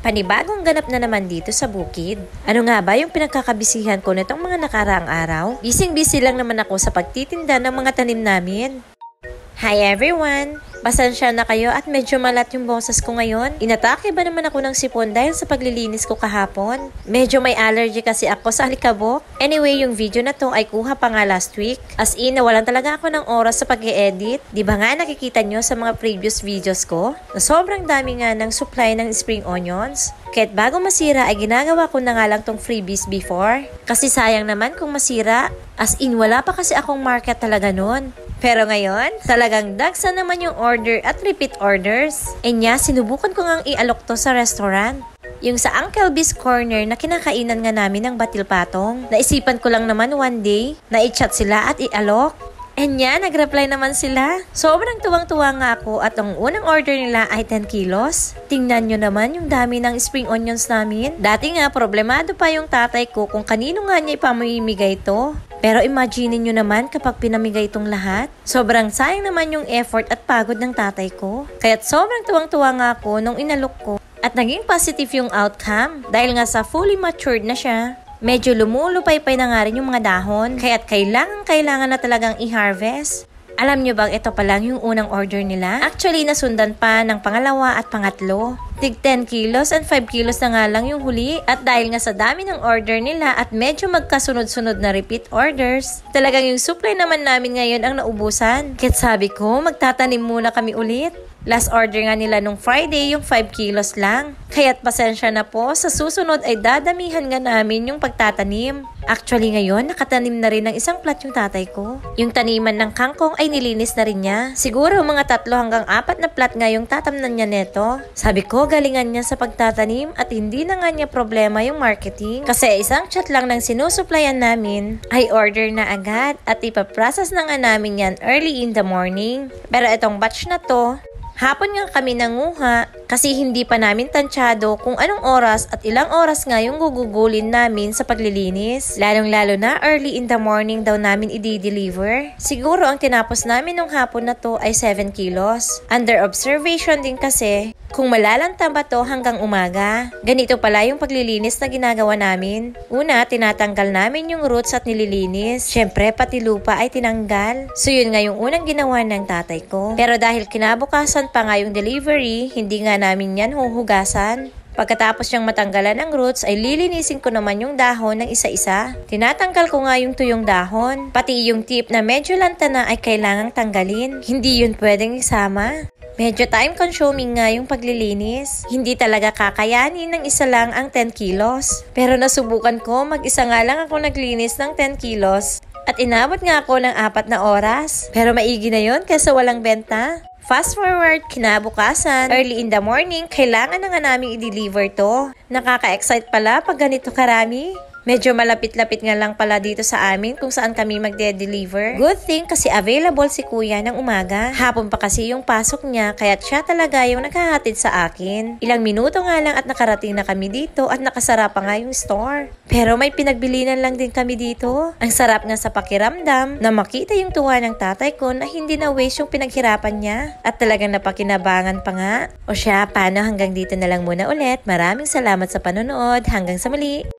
Panibagong ganap na naman dito sa bukid. Ano nga ba yung pinagkakabisihan ko nitong mga nakaraang araw? Bising-busy lang naman ako sa pagtitinda ng mga tanim namin. Hi everyone! Pasensya na kayo at medyo malat yung boses ko ngayon. Inatake ba naman ako ng sipon dahil sa paglilinis ko kahapon? Medyo may allergy kasi ako sa alikabok. Anyway, yung video na to ay kuha pa nga last week. As in, nawalan talaga ako ng oras sa pag-i-edit. Di ba nga nakikita nyo sa mga previous videos ko? Na sobrang dami nga ng supply ng spring onions. Kahit bago masira ay ginagawa ko na nga lang tong freebies before. Kasi sayang naman kung masira. As in, wala pa kasi akong market talaga nun. Pero ngayon, talagang dagsa naman yung order at repeat orders. E nya, sinubukan ko ngang ialok to sa restaurant. Yung sa Uncle B's Corner na kinakainan nga namin ng batil patong. Naisipan ko lang naman one day na i-chat sila at ialok. E nya, nag-reply naman sila. Sobrang tuwang-tuwa nga ako at ang unang order nila ay 10 kilos. Tingnan nyo naman yung dami ng spring onions namin. Dati nga, problemado pa yung tatay ko kung kanino nga niya ipamimigay ito. Pero imagine nyo naman kapag pinamigay itong lahat. Sobrang sayang naman yung effort at pagod ng tatay ko. Kaya't sobrang tuwang-tuwa nga ako nung inalok ko. At naging positive yung outcome dahil nga sa fully matured na siya. Medyo lumulupay-pay na nga rin yung mga dahon. Kaya't kailangan na talagang i-harvest. Alam nyo bang ito pa lang yung unang order nila? Actually, nasundan pa ng pangalawa at pangatlo. Tig 10 kilos and 5 kilos na nga lang yung huli. At dahil nga sa dami ng order nila at medyo magkasunod-sunod na repeat orders, talagang yung supply naman namin ngayon ang naubusan. Kaya't sabi ko, magtatanim muna kami ulit. Last order nga nila nung Friday yung 5 kilos lang. Kaya't pasensya na po, sa susunod ay dadamihan nga namin yung pagtatanim. Actually ngayon, nakatanim na rin ng isang plat yung tatay ko. Yung taniman ng kangkong ay nilinis na rin niya. Siguro mga 3 hanggang 4 na plat nga yung tatamnan niya neto. Sabi ko, galingan niya sa pagtatanim at hindi na nga niya problema yung marketing. Kasi isang chat lang ng sinusuplayan namin ay order na agad at ipaprocess na nga namin yan early in the morning. Pero itong batch na to, hapon nga kami nanguha kasi hindi pa namin tansyado kung anong oras at ilang oras nga yung gugugulin namin sa paglilinis. Lalong-lalo na early in the morning daw namin i-deliver. Siguro ang tinapos namin nung hapon na to ay 7 kilos. Under observation din kasi kung malalanta ba to hanggang umaga. Ganito pala yung paglilinis na ginagawa namin. Una, tinatanggal namin yung roots at nililinis. Syempre, pati lupa ay tinanggal. So yun nga yung unang ginawa ng tatay ko. Pero dahil kinabukasan pa nga yung delivery, hindi nga namin yan huhugasan. Pagkatapos niyang matanggalan ng roots ay lilinisin ko naman yung dahon ng isa-isa. Tinatanggal ko nga yung tuyong dahon. Pati yung tip na medyo lanta na ay kailangang tanggalin. Hindi yun pwedeng isama. Medyo time consuming nga yung paglilinis. Hindi talaga kakayanin ng isa lang ang 10 kilos. Pero nasubukan ko, mag-isa nga lang ako naglinis ng 10 kilos. At inabot nga ako ng 4 na oras. Pero maigi na yun kasi walang benta. Fast forward, kinabukasan, early in the morning, kailangan na nga namin i-deliver to. Nakaka-excite pala pag ganito karami. Medyo malapit-lapit nga lang pala dito sa amin kung saan kami magde-deliver. Good thing kasi available si kuya ng umaga. Hapon pa kasi yung pasok niya kaya siya talaga yung naghahatid sa akin. Ilang minuto nga lang at nakarating na kami dito at nakasara pa nga yung store. Pero may pinagbilinan lang din kami dito. Ang sarap nga sa pakiramdam na makita yung tuwa ng tatay ko na hindi na waste yung pinaghirapan niya. At talagang napakinabangan pa nga. O siya, paano hanggang dito na lang muna ulit. Maraming salamat sa panonood. Hanggang sa muli.